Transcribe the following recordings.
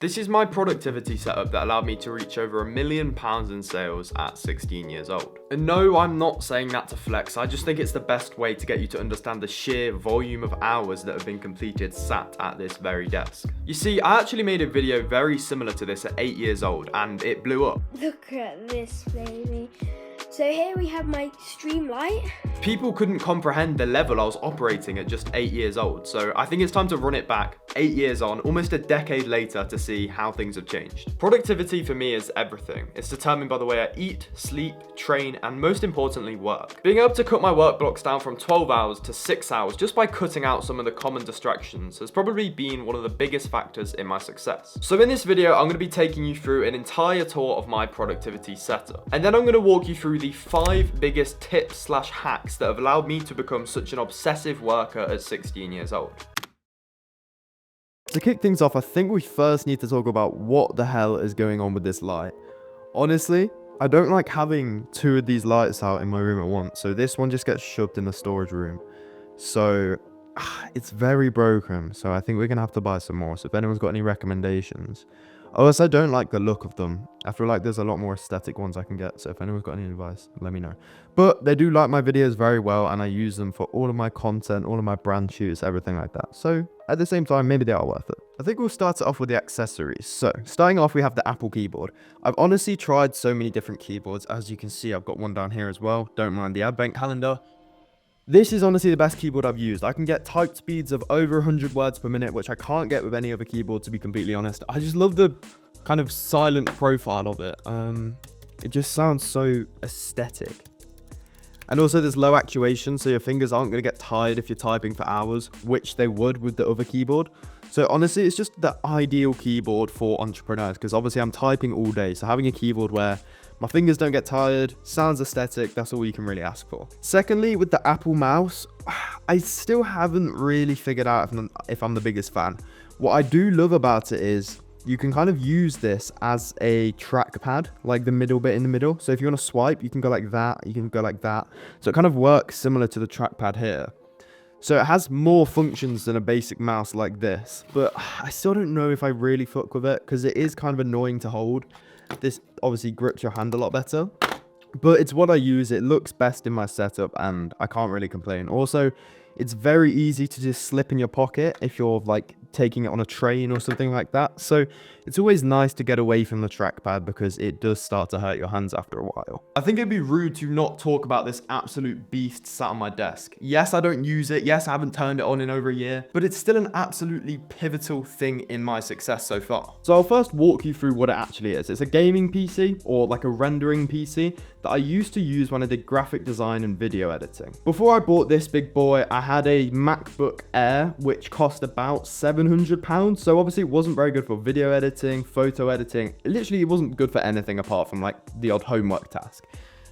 This is my productivity setup that allowed me to reach over £1 million in sales at 16 years old. And no, I'm not saying that to flex, I just think it's the best way to get you to understand the sheer volume of hours that have been completed sat at this very desk. You see, I actually made a video very similar to this at 8 years old and it blew up. Look at this, baby. So here we have my stream light. People couldn't comprehend the level I was operating at just 8 years old, so I think it's time to run it back 8 years on, almost a decade later, to see how things have changed. Productivity for me is everything. It's determined by the way I eat, sleep, train, and most importantly, work. Being able to cut my work blocks down from 12 hours to 6 hours just by cutting out some of the common distractions has probably been one of the biggest factors in my success. So in this video, I'm going to be taking you through an entire tour of my productivity setup, and then I'm going to walk you through the 5 biggest tips/hacks that have allowed me to become such an obsessive worker at 16 years old. To kick things off, I think we first need to talk about what the hell is going on with this light. Honestly, I don't like having 2 of these lights out in my room at once, so this one just gets shoved in the storage room. So it's very broken, so I think we're gonna have to buy some more. So if anyone's got any recommendations. Also, I don't like the look of them. I feel like there's a lot more aesthetic ones I can get, so if anyone's got any advice, let me know. But they do like my videos very well, and I use them for all of my content, all of my brand shoots, everything like that. So at the same time, maybe they are worth it. I think we'll start it off with the accessories. So starting off, we have the Apple keyboard. I've honestly tried so many different keyboards. As you can see, I've got one down here as well. Don't mind the advent calendar. This is honestly the best keyboard I've used. I can get type speeds of over 100 words per minute, which I can't get with any other keyboard, to be completely honest. I just love the kind of silent profile of it. It just sounds so aesthetic. And also there's low actuation, so your fingers aren't going to get tired if you're typing for hours, which they would with the other keyboard. So honestly, it's just the ideal keyboard for entrepreneurs, because obviously I'm typing all day, so having a keyboard where my fingers don't get tired, sounds aesthetic, that's all you can really ask for. Secondly, with the Apple mouse, I still haven't really figured out if I'm the biggest fan. What I do love about it is you can kind of use this as a trackpad, like the middle bit in the middle. So if you want to swipe, you can go like that, you can go like that. So it kind of works similar to the trackpad here. So it has more functions than a basic mouse like this, but I still don't know if I really fuck with it because it is kind of annoying to hold. This obviously grips your hand a lot better, but it's what I use. It looks best in my setup and I can't really complain. Also, it's very easy to just slip in your pocket if you're like taking it on a train or something like that. So it's always nice to get away from the trackpad because it does start to hurt your hands after a while. I think it'd be rude to not talk about this absolute beast sat on my desk. Yes, I don't use it. Yes, I haven't turned it on in over a year, but it's still an absolutely pivotal thing in my success so far. So I'll first walk you through what it actually is. It's a gaming PC or like a rendering PC that I used to use when I did graphic design and video editing. Before I bought this big boy, I had a MacBook Air, which cost about £700. So obviously it wasn't very good for video editing, photo editing. Literally, it wasn't good for anything apart from like the odd homework task.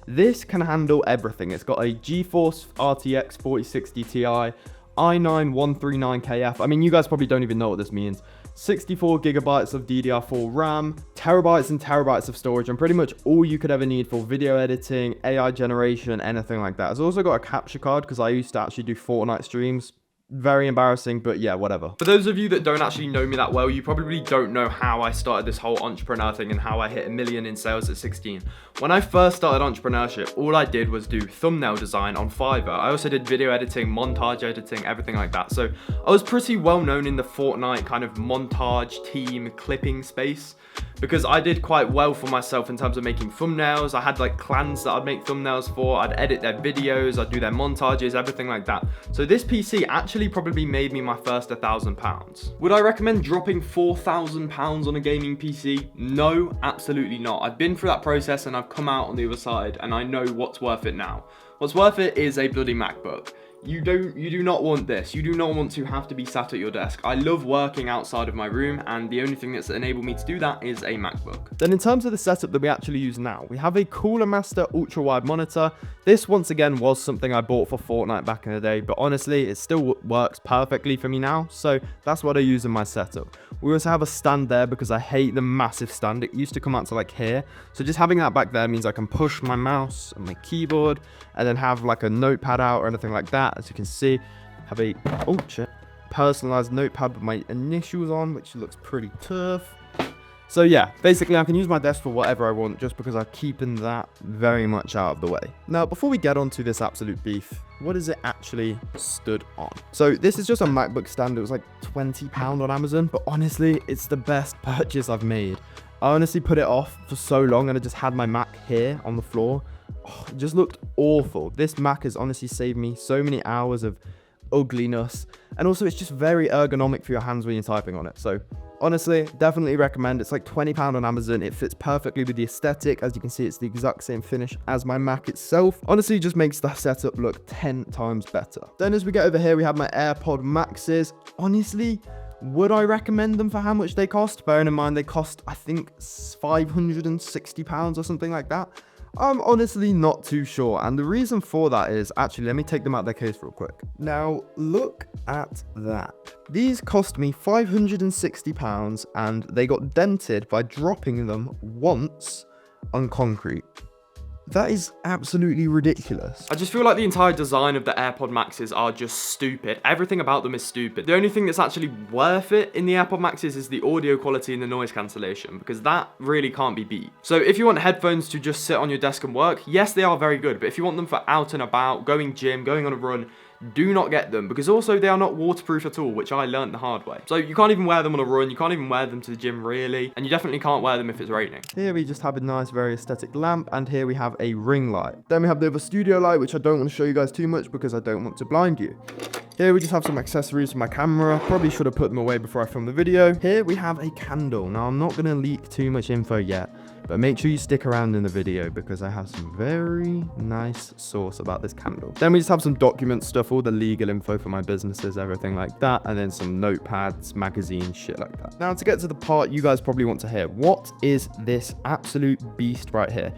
This can handle everything. It's got a GeForce RTX 4060 Ti, i9 139KF. I mean, you guys probably don't even know what this means. 64 gigabytes of DDR4 RAM, terabytes and terabytes of storage, and pretty much all you could ever need for video editing, AI generation, anything like that. It's also got a capture card because I used to actually do Fortnite streams. Very embarrassing, but yeah, whatever. For those of you that don't actually know me that well, you probably don't know how I started this whole entrepreneur thing and how I hit 1 million in sales at 16. When I first started entrepreneurship, all I did was do thumbnail design on Fiverr. I also did video editing, montage editing, everything like that. So I was pretty well known in the Fortnite kind of montage team clipping space because I did quite well for myself in terms of making thumbnails. I had like clans that I'd make thumbnails for, I'd edit their videos, I'd do their montages, everything like that. So this PC actually probably made me my first £1,000. Would I recommend dropping £4,000 on a gaming PC? No, absolutely not. I've been through that process and I've come out on the other side and I know what's worth it now. What's worth it is a bloody MacBook. You do not want this. You do not want to have to be sat at your desk. I love working outside of my room, and the only thing that's enabled me to do that is a MacBook. Then in terms of the setup that we actually use now, we have a Cooler Master ultra wide monitor. This once again was something I bought for Fortnite back in the day, but honestly it still works perfectly for me now, so that's what I use in my setup. We also have a stand there because I hate the massive stand. It used to come out to like here, so just having that back there means I can push my mouse and my keyboard and then have like a notepad out or anything like that. As you can see, have a personalized notepad with my initials on, which looks pretty tough. So yeah, basically I can use my desk for whatever I want just because I'm keeping that very much out of the way. Now, before we get on to this absolute beef, what is it actually stood on? So this is just a MacBook stand. It was like £20 on Amazon, but honestly, it's the best purchase I've made. I honestly put it off for so long and I just had my Mac here on the floor. Oh, it just looked awful. This Mac has honestly saved me so many hours of ugliness, and also it's just very ergonomic for your hands when you're typing on it. So honestly, definitely recommend. It's like £20 on Amazon. It fits perfectly with the aesthetic. As you can see, it's the exact same finish as my Mac itself. Honestly, it just makes the setup look 10 times better. Then as we get over here, we have my AirPod Maxes. Honestly, would I recommend them for how much they cost? Bearing in mind they cost, I think, £560 or something like that. I'm honestly not too sure, and the reason for that is, actually, let me take them out of their case real quick. Now, look at that. These cost me £560, and they got dented by dropping them once on concrete. That is absolutely ridiculous. I just feel like the entire design of the AirPod Maxes are just stupid. Everything about them is stupid. The only thing that's actually worth it in the AirPod Maxes is the audio quality and the noise cancellation, because that really can't be beat. So if you want headphones to just sit on your desk and work, yes, they are very good, but if you want them for out and about, going gym, going on a run, do not get them, because also they are not waterproof at all, which I learned the hard way. So you can't even wear them on a run, you can't even wear them to the gym really, and you definitely can't wear them if it's raining. Here we just have a nice, very aesthetic lamp, and here we have a ring light. Then we have the other studio light, which I don't want to show you guys too much because I don't want to blind you. Here we just have some accessories for my camera. Probably should have put them away before I filmed the video. Here we have a candle. Now I'm not going to leak too much info yet, but make sure you stick around in the video because I have some very nice sauce about this candle. Then we just have some document stuff, all the legal info for my businesses, everything like that, and then some notepads, magazines, shit like that. Now to get to the part you guys probably want to hear, what is this absolute beast right here?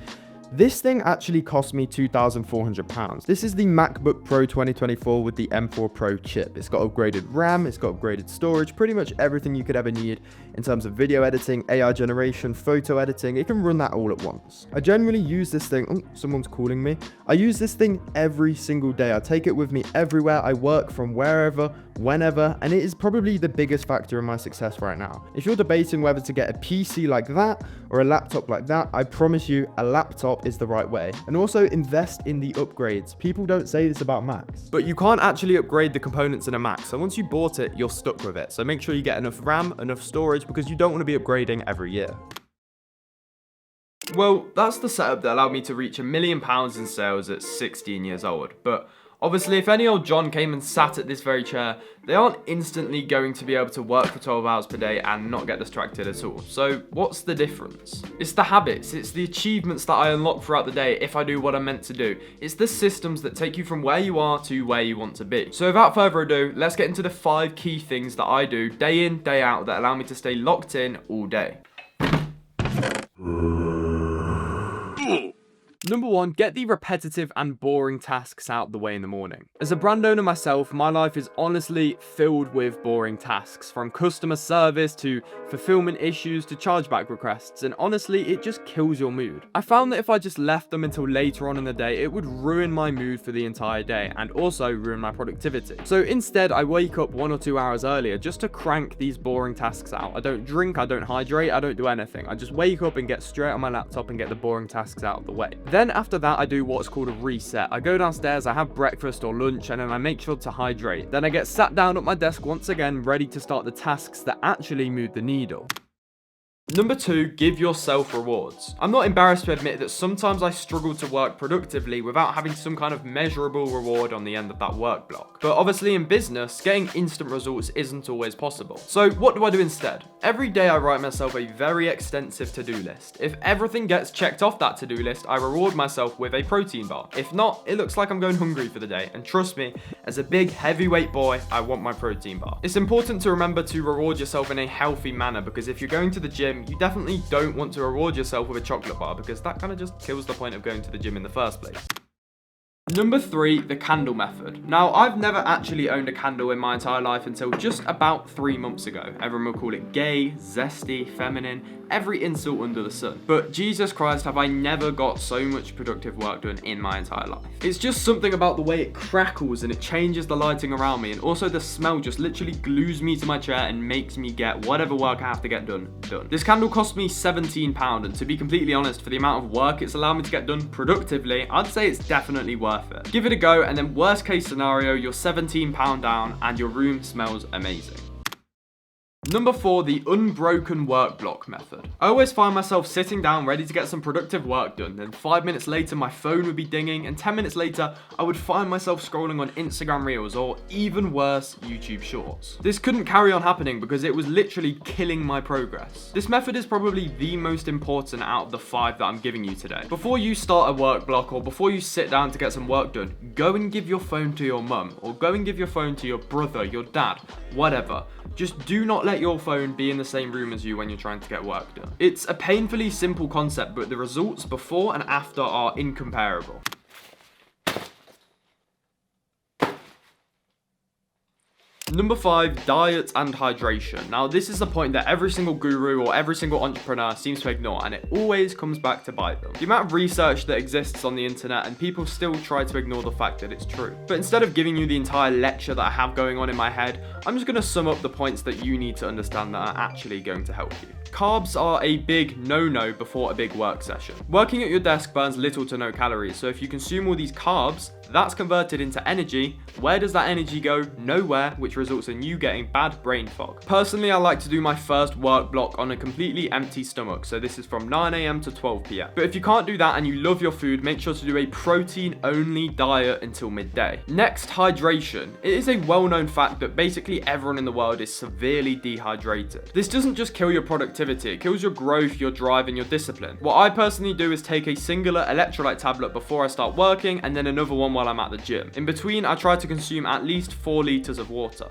This thing actually cost me £2,400. This is the MacBook Pro 2024 with the M4 Pro chip. It's got upgraded RAM, it's got upgraded storage, pretty much everything you could ever need in terms of video editing, AI generation, photo editing. It can run that all at once. I generally use this thing. Oh, someone's calling me. I use this thing every single day. I take it with me everywhere. I work from wherever, whenever, and it is probably the biggest factor in my success right now. If you're debating whether to get a PC like that or a laptop like that, I promise you a laptop is the right way. And also invest in the upgrades. People don't say this about Macs, but you can't actually upgrade the components in a Mac. So once you bought it, you're stuck with it. So make sure you get enough RAM, enough storage, because you don't want to be upgrading every year. Well, that's the setup that allowed me to reach £1 million in sales at 16 years old. But obviously, if any old John came and sat at this very chair, they aren't instantly going to be able to work for 12 hours per day and not get distracted at all. So what's the difference? It's the habits, it's the achievements that I unlock throughout the day if I do what I'm meant to do. It's the systems that take you from where you are to where you want to be. So without further ado, let's get into the 5 key things that I do day in, day out that allow me to stay locked in all day. Number 1, get the repetitive and boring tasks out of the way in the morning. As a brand owner myself, my life is honestly filled with boring tasks, from customer service to fulfillment issues to chargeback requests, and honestly, it just kills your mood. I found that if I just left them until later on in the day, it would ruin my mood for the entire day and also ruin my productivity. So instead, I wake up 1 or 2 hours earlier just to crank these boring tasks out. I don't drink, I don't hydrate, I don't do anything. I just wake up and get straight on my laptop and get the boring tasks out of the way. Then after that, I do what's called a reset. I go downstairs, I have breakfast or lunch, and then I make sure to hydrate. Then I get sat down at my desk once again, ready to start the tasks that actually move the needle. Number 2, give yourself rewards. I'm not embarrassed to admit that sometimes I struggle to work productively without having some kind of measurable reward on the end of that work block. But obviously in business, getting instant results isn't always possible. So what do I do instead? Every day I write myself a very extensive to-do list. If everything gets checked off that to-do list, I reward myself with a protein bar. If not, it looks like I'm going hungry for the day. And trust me, as a big heavyweight boy, I want my protein bar. It's important to remember to reward yourself in a healthy manner, because if you're going to the gym, you definitely don't want to reward yourself with a chocolate bar, because that kind of just kills the point of going to the gym in the first place. Number 3, the candle method. Now, I've never actually owned a candle in my entire life until just about 3 months ago. Everyone will call it gay, zesty, feminine, every insult under the sun. But Jesus Christ, have I never got so much productive work done in my entire life. It's just something about the way it crackles and it changes the lighting around me, and also the smell just literally glues me to my chair and makes me get whatever work I have to get done. This candle cost me £17, and to be completely honest, for the amount of work it's allowed me to get done productively, I'd say it's definitely worth it. Give it a go, and then worst case scenario, you're £17 down and your room smells amazing. Number 4, the unbroken workblock method. I always find myself sitting down ready to get some productive work done, then 5 minutes later my phone would be dinging, and 10 minutes later I would find myself scrolling on Instagram Reels, or even worse, YouTube Shorts. This couldn't carry on happening because it was literally killing my progress. This method is probably the most important out of the 5 that I'm giving you today. Before you start a work block, or before you sit down to get some work done, go and give your phone to your mum, or go and give your phone to your brother, your dad, whatever. Just do not let your phone be in the same room as you when you're trying to get work done. It's a painfully simple concept, but the results before and after are incomparable. Number 5, diet and hydration. Now, this is the point that every single guru or every single entrepreneur seems to ignore, and it always comes back to bite them. The amount of research that exists on the internet, and people still try to ignore the fact that it's true. But instead of giving you the entire lecture that I have going on in my head, I'm just going to sum up the points that you need to understand that are actually going to help you. Carbs are a big no-no before a big work session. Working at your desk burns little to no calories, so if you consume all these carbs, that's converted into energy. Where does that energy go? Nowhere, which results in you getting bad brain fog. Personally, I like to do my first work block on a completely empty stomach, so this is from 9 AM to 12 PM. But if you can't do that and you love your food, make sure to do a protein-only diet until midday. Next, hydration. It is a well-known fact that basically everyone in the world is severely dehydrated. This doesn't just kill your productivity, it kills your growth, your drive, and your discipline. What I personally do is take a singular electrolyte tablet before I start working, and then another one while I'm at the gym. In between, I try to consume at least 4 liters of water.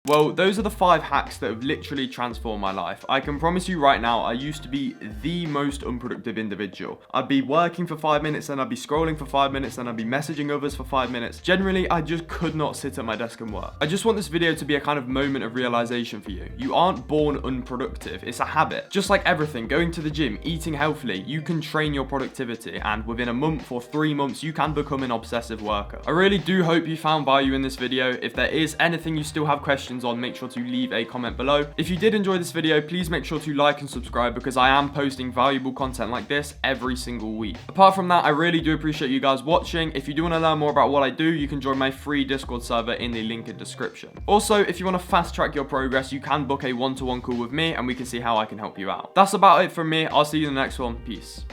Well, those are the 5 hacks that have literally transformed my life. I can promise you right now, I used to be the most unproductive individual. I'd be working for 5 minutes, and I'd be scrolling for 5 minutes, and I'd be messaging others for 5 minutes. Generally, I just could not sit at my desk and work. I just want this video to be a kind of moment of realization for you. You aren't born unproductive, it's a habit. Just like everything, going to the gym, eating healthily, you can train your productivity, and within a month or 3 months, you can become an obsessive worker. I really do hope you found value in this video. If there is anything you still have questions on, make sure to leave a comment below. If you did enjoy this video, please make sure to like and subscribe, because I am posting valuable content like this every single week. Apart from that, I really do appreciate you guys watching. If you do want to learn more about what I do, you can join my free Discord server in the link in description. Also, if you want to fast track your progress, you can book a one-to-one call with me and we can see how I can help you out. That's about it from me. I'll see you in the next one. Peace.